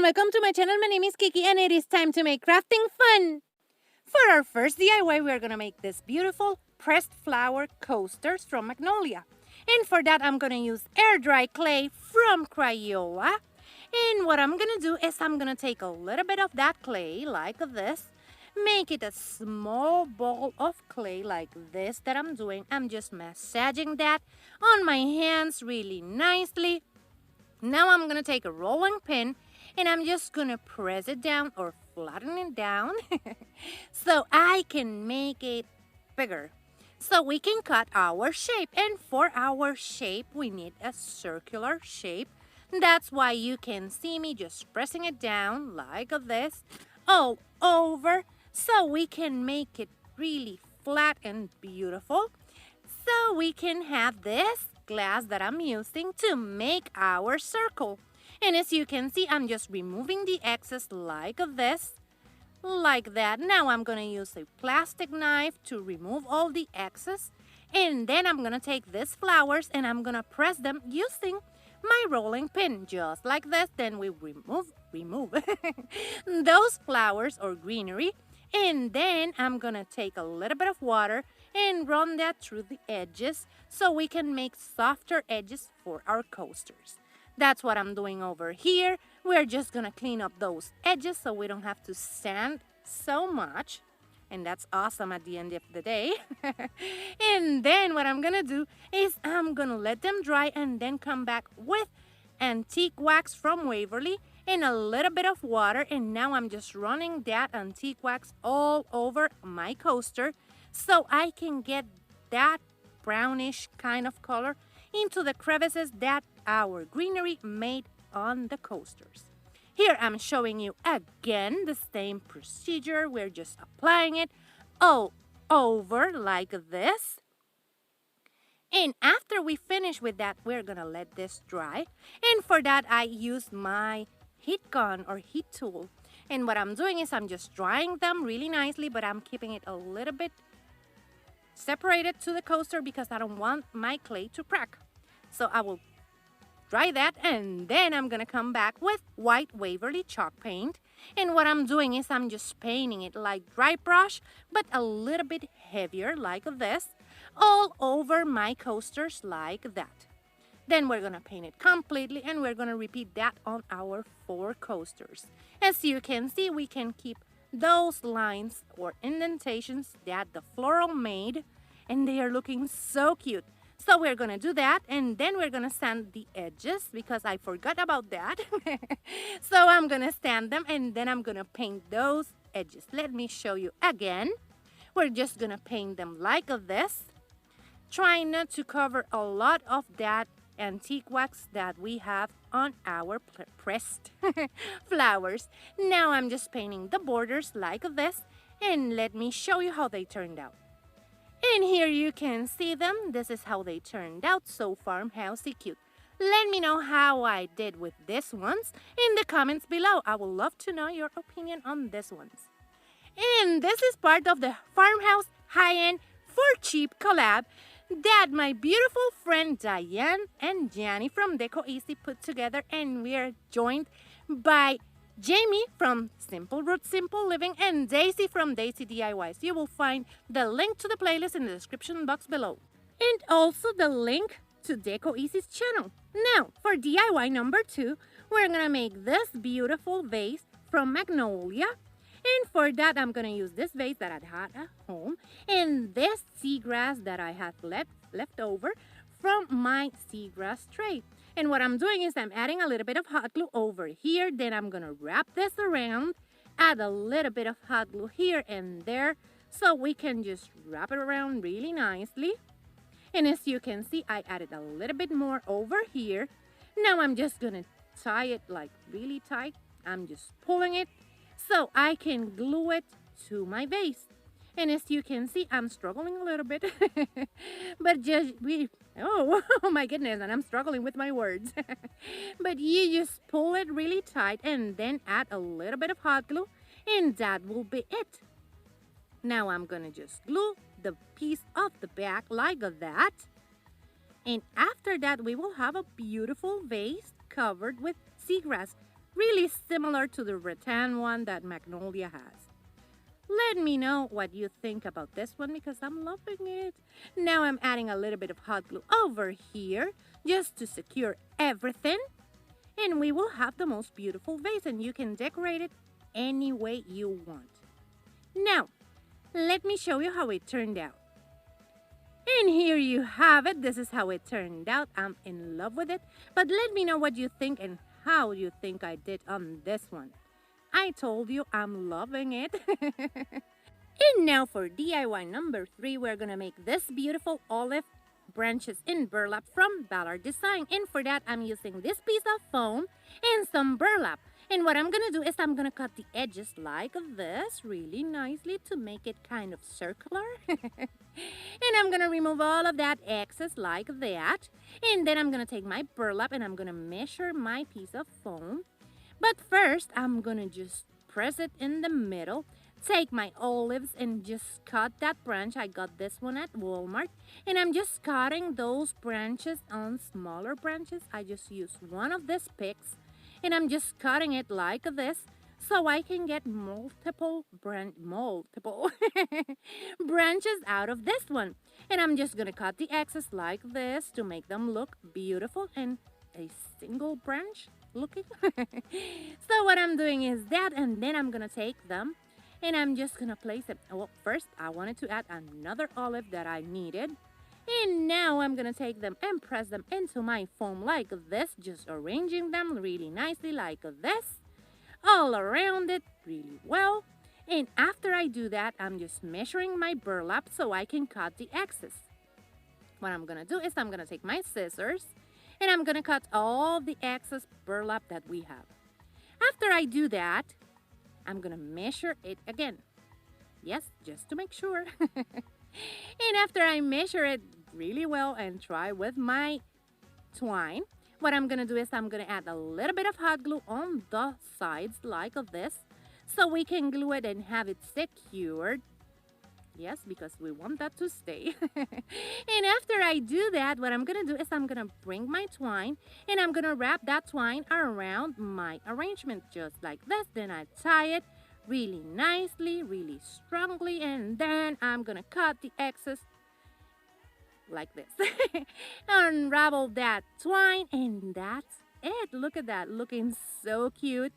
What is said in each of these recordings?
welcome to my channel. My name is Kiki and it is time to make crafting fun. For our first DIY, we are going to make this beautiful pressed flower coasters from Magnolia. And for that, I'm going to use air dry clay from Crayola. And what I'm going to do is I'm going to take a little bit of that clay like this. Make it a small ball of clay like this that I'm doing. I'm just massaging that on my hands really nicely. Now I'm going to take a rolling pin and I'm just going to press it down or flatten it down so I can make it bigger. So we can cut our shape, and for our shape we need a circular shape. That's why you can see me just pressing it down like this all over so we can make it really flat and beautiful. So we can have this glass that I'm using to make our circle. And as you can see, I'm just removing the excess like this, like that. Now I'm going to use a plastic knife to remove all the excess. And then I'm going to take these flowers and I'm going to press them using my rolling pin, just like this. Then we remove those flowers or greenery. And then I'm going to take a little bit of water and run that through the edges so we can make softer edges for our coasters. That's what I'm doing over here. We're just going to clean up those edges so we don't have to sand so much. And that's awesome at the end of the day. And then what I'm going to do is I'm going to let them dry and then come back with antique wax from Waverly and a little bit of water. And now I'm just running that antique wax all over my coaster so I can get that brownish kind of color into the crevices that our greenery made on the coasters. Here I'm showing you again the same procedure. We're just applying it all over like this. And after we finish with that, we're gonna let this dry. And for that, I use my heat gun or heat tool. And what I'm doing is I'm just drying them really nicely, but I'm keeping it a little bit separated to the coaster because I don't want my clay to crack. So I will dry that and then I'm gonna come back with white Waverly chalk paint. And what I'm doing is I'm just painting it like dry brush, but a little bit heavier like this, all over my coasters like that. Then we're gonna paint it completely and we're gonna repeat that on our 4 coasters. As you can see, we can keep those lines or indentations that the floral made, and they are looking so cute. So we're gonna do that and then we're gonna sand the edges because I forgot about that. So I'm gonna sand them and then I'm gonna paint those edges. Let me show you again. We're just gonna paint them like this. Try not to cover a lot of that antique wax that we have on our pressed flowers. Now I'm just painting the borders like this and let me show you how they turned out. And here you can see them. This is how they turned out. So farmhousey cute. Let me know how I did with these ones in the comments below. I would love to know your opinion on these ones. And this is part of the farmhouse high-end for cheap collab that my beautiful friend Diane and Gianni from Deco Easy put together, and we are joined by Jamie from Simple Roots Simple Living and Daisy from Daisy DIYs. You will find the link to the playlist in the description box below. And also the link to Deco Easy's channel. Now, for DIY number 2, we're gonna make this beautiful vase from Magnolia. And for that, I'm gonna use this vase that I had at home and this seagrass that I have left over from my seagrass tray. And what I'm doing is I'm adding a little bit of hot glue over here. Then I'm gonna wrap this around, add a little bit of hot glue here and there so we can just wrap it around really nicely. And as you can see, I added a little bit more over here. Now I'm just gonna tie it like really tight. I'm just pulling it so I can glue it to my vase. And as you can see, I'm struggling a little bit. But oh my goodness, and I'm struggling with my words. But you just pull it really tight and then add a little bit of hot glue and that will be it. Now I'm gonna just glue the piece of the back like that. And after that, we will have a beautiful vase covered with seagrass. really similar to the rattan one that Magnolia has. Let me know what you think about this one because I'm loving it. Now I'm adding a little bit of hot glue over here just to secure everything. And we will have the most beautiful vase and you can decorate it any way you want. Now, let me show you how it turned out. And here you have it. This is how it turned out. I'm in love with it. But let me know what you think and how you think I did on this one. I told you I'm loving it. And now for DIY number 3, we're gonna make this beautiful olive branches in burlap from Ballard Design. And for that, I'm using this piece of foam and some burlap. And what I'm gonna do is I'm gonna cut the edges like this really nicely to make it kind of circular. And I'm gonna remove all of that excess like that. And then I'm gonna take my burlap and I'm gonna measure my piece of foam. But first, I'm gonna just press it in the middle. Take my olives and just cut that branch. I got this one at Walmart. And I'm just cutting those branches on smaller branches. I just use one of these picks. And I'm just cutting it like this so I can get multiple branches out of this one. And I'm just gonna cut the excess like this to make them look beautiful and a single branch looking. So what I'm doing is that, and then I'm gonna take them and I'm just gonna place it. Well, first I wanted to add another olive that I needed. And now I'm gonna take them and press them into my foam like this, just arranging them really nicely like this, all around it really well. And after I do that, I'm just measuring my burlap so I can cut the excess. What I'm gonna do is I'm gonna take my scissors and I'm gonna cut all the excess burlap that we have. After I do that, I'm gonna measure it again. Yes, just to make sure. And after I measure it really well and try with my twine, what I'm gonna do is I'm gonna add a little bit of hot glue on the sides like this so we can glue it and have it secured. Yes, because we want that to stay. And after I do that, what I'm gonna do is I'm gonna bring my twine and I'm gonna wrap that twine around my arrangement just like this. Then I tie it really nicely, really strongly, and then I'm gonna cut the excess like this. Unravel that twine, and that's it. Look at that, looking so cute.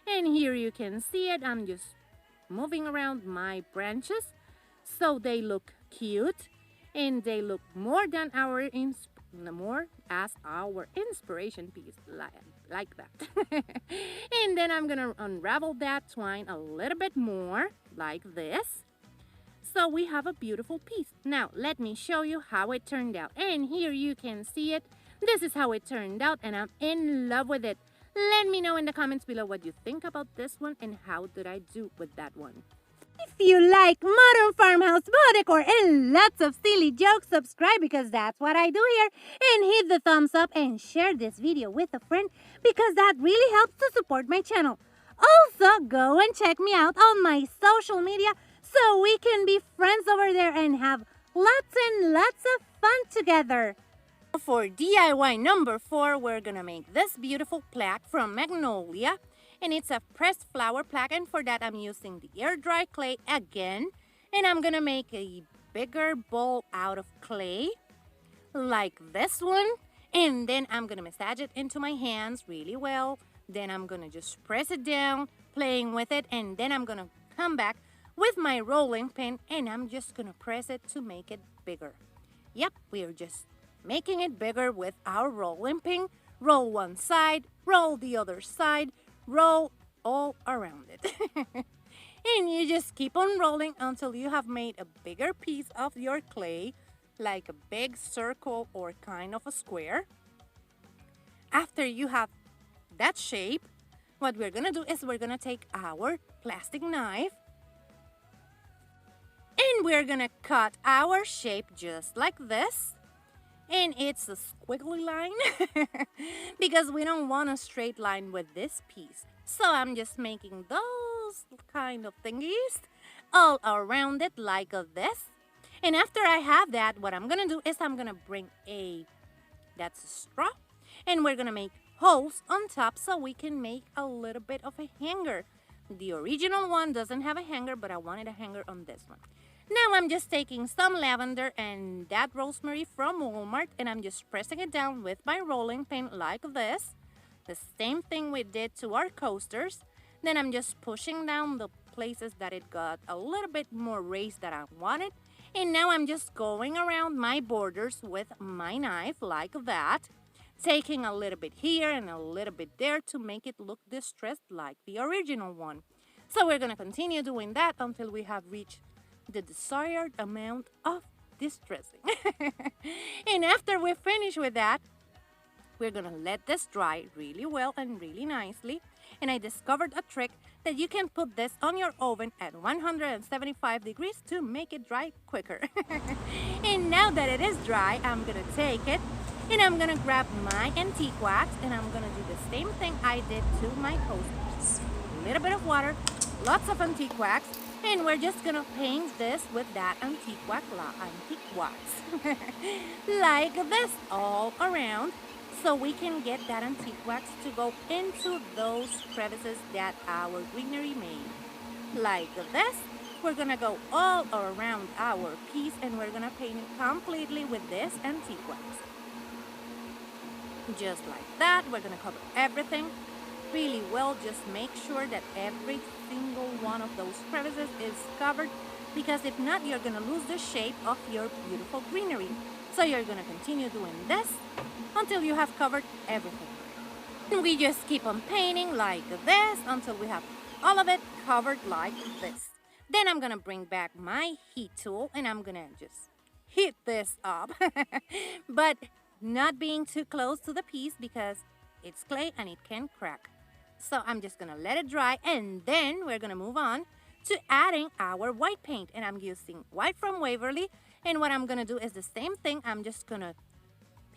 And here you can see it. I'm just moving around my branches so they look cute and they look more as our inspiration piece, like that. And then I'm gonna unravel that twine a little bit more like this so we have a beautiful piece. Now let me show you how it turned out, and here you can see it. This is how it turned out and I'm in love with it. Let me know in the comments below what you think about this one and how did I do with that one. If you like modern farmhouse decor and lots of silly jokes, subscribe because that's what I do here. And hit the thumbs up and share this video with a friend because that really helps to support my channel. Also, go and check me out on my social media so we can be friends over there and have lots and lots of fun together. For DIY number 4, we're gonna make this beautiful plaque from Magnolia. And it's a pressed flower plaque, and for that I'm using the air dry clay again. And I'm gonna make a bigger bowl out of clay like this one, and then I'm gonna massage it into my hands really well. Then I'm gonna just press it down, playing with it, and then I'm gonna come back with my rolling pin and I'm just gonna press it to make it bigger. Yep, we are just making it bigger with our rolling pin. Roll one side, roll the other side, roll all around it. And you just keep on rolling until you have made a bigger piece of your clay, like a big circle or kind of a square. After you have that shape, what we're gonna do is we're gonna take our plastic knife and we're gonna cut our shape just like this. And it's a squiggly line because we don't want a straight line with this piece. So I'm just making those kind of thingies all around it like this. And after I have that, what I'm gonna do is I'm gonna bring that's a straw, and we're gonna make holes on top so we can make a little bit of a hanger. The original one doesn't have a hanger, but I wanted a hanger on this one. Now I'm just taking some lavender and that rosemary from Walmart, and I'm just pressing it down with my rolling pin like this. The same thing we did to our coasters. Then I'm just pushing down the places that it got a little bit more raised that I wanted. And now I'm just going around my borders with my knife like that, taking a little bit here and a little bit there to make it look distressed like the original one. So we're going to continue doing that until we have reached the desired amount of distressing. And after we finish with that, we're going to let this dry really well and really nicely. And I discovered a trick that you can put this on your oven at 175 degrees to make it dry quicker. And now that it is dry, I'm going to take it and I'm going to grab my antique wax and I'm going to do the same thing I did to my coasters. A little bit of water, lots of antique wax, and we're just going to paint this with that antique wax like this all around, so we can get that antique wax to go into those crevices that our greenery made. Like this, we're gonna go all around our piece and we're gonna paint it completely with this antique wax. Just like that, we're gonna cover everything really well. Just make sure that every single one of those crevices is covered, because if not, you're gonna lose the shape of your beautiful greenery. So you're gonna continue doing this until you have covered everything. And we just keep on painting like this until we have all of it covered like this. Then I'm gonna bring back my heat tool and I'm gonna just heat this up, but not being too close to the piece because it's clay and it can crack. So I'm just gonna let it dry, and then we're gonna move on to adding our white paint. And I'm using white from Waverly, and what I'm gonna do is the same thing. I'm just gonna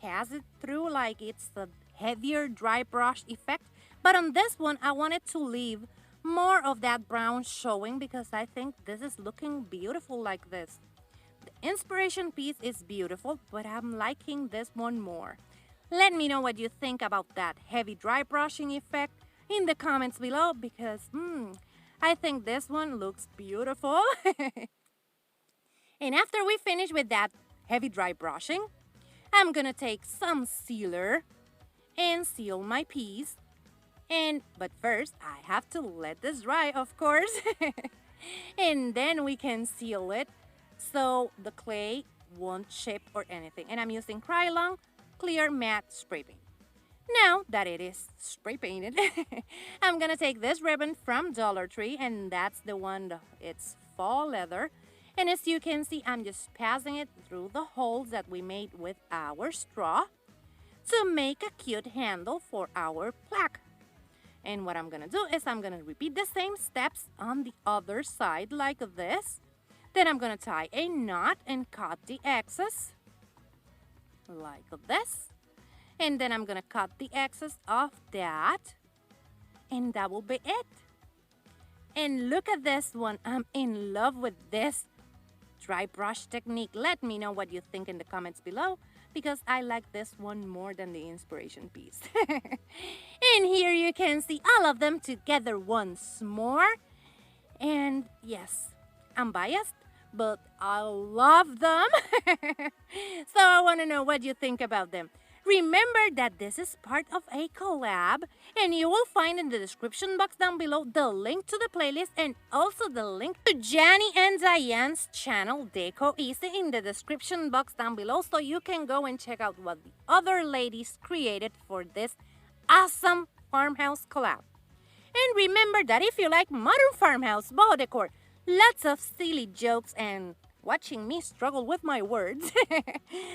pass it through like it's a heavier dry brush effect. But on this one, I wanted to leave more of that brown showing because I think this is looking beautiful like this. The inspiration piece is beautiful, but I'm liking this one more. Let me know what you think about that heavy dry brushing effect in the comments below, because I think this one looks beautiful. And after we finish with that heavy dry brushing, I'm gonna take some sealer and seal my piece. But first, I have to let this dry, of course. And then we can seal it so the clay won't chip or anything. And I'm using Krylon Clear Matte Spray Paint. Now that it is spray painted, I'm gonna take this ribbon from Dollar Tree, and that's the one, it's fall leather. And as you can see, I'm just passing it through the holes that we made with our straw to make a cute handle for our plaque. And what I'm gonna do is I'm gonna repeat the same steps on the other side like this. Then I'm gonna tie a knot and cut the excess like this. And then I'm gonna cut the excess of that, and that will be it. And look at this one. I'm in love with this dry brush technique. Let me know what you think in the comments below, because I like this one more than the inspiration piece. And here you can see all of them together once more. And yes, I'm biased, but I love them. So I want to know what you think about them. Remember that this is part of a collab, and you will find in the description box down below the link to the playlist and also the link to Jani and Diane's channel, Deco Easy, in the description box down below, so you can go and check out what the other ladies created for this awesome farmhouse collab. And remember that if you like modern farmhouse, boho decor, lots of silly jokes, and watching me struggle with my words,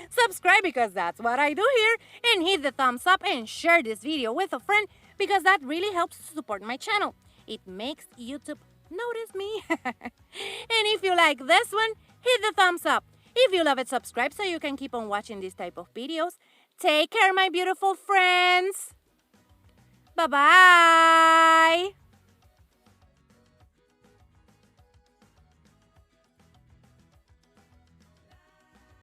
subscribe, because that's what I do here, and hit the thumbs up and share this video with a friend, because that really helps to support my channel. It makes YouTube notice me. And if you like this one, hit the thumbs up. If you love it, subscribe so you can keep on watching this type of videos. Take care, my beautiful friends. Bye-bye.